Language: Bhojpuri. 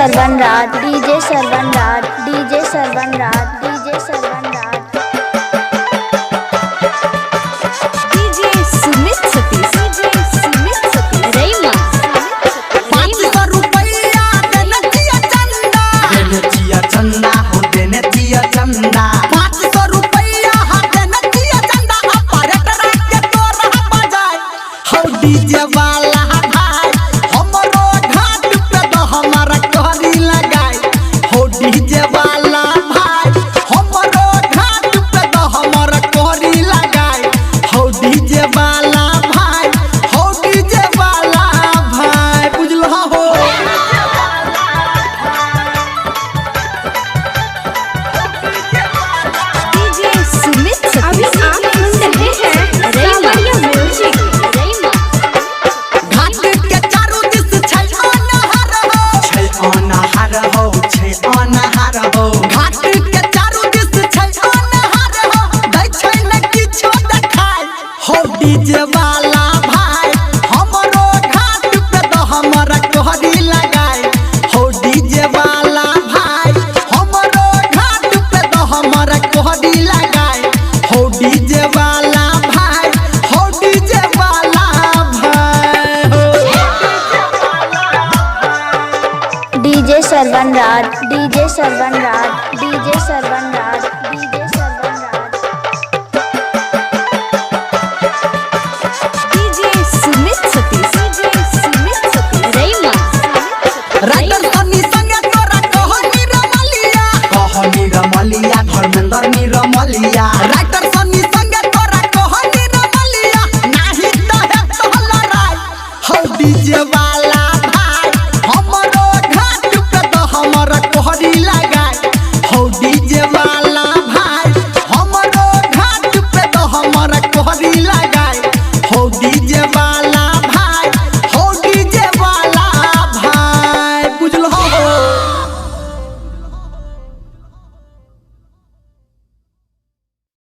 सरवन राज, डीजे सरवन राज, डीजे सरवन राज, डीजे सरवन राज, डीजे सुमित सतीश, डीजे सुमित सतीश, रईमा 500 रुपया देने चिया चंदा, देने चिया चंदा हो देने चिया चंदा, 500 रुपया देने चिया चंदा, ऑपरेटर के तोरा बजाए हो डीजे वाला भाई, हमरो घाट पे तो हमारा कहरी लगाए हो डीजे वाला भाई, हमरो घाट पे तो हमारा कहरी लगाए हो डीजे वाला भाई, हो डीजे वाला भाई बुझलो हो। डीजे सुमित सतीश। अभी आप सुन रहे हैं रईमा म्यूजिक, रईमा घाट के चारों दिस छै अनहार हो, छै अनहार हो, छै अनहार हो, घाट के चारों दिस छै अनहार हो, दै छै न किछो देखाय हो डीजे वाला भाई, हमरो घाट पे तो हमरा कहरी लगाए हो डीजे वाला भाई, हमरो घाट पे तो हमरा कहरी लगाए हो डीजे वाला भाई, हो डीजे वाला भाई हो। डीजे सरवन राज, डीजे सरवन राज, डीजे सरवन राज।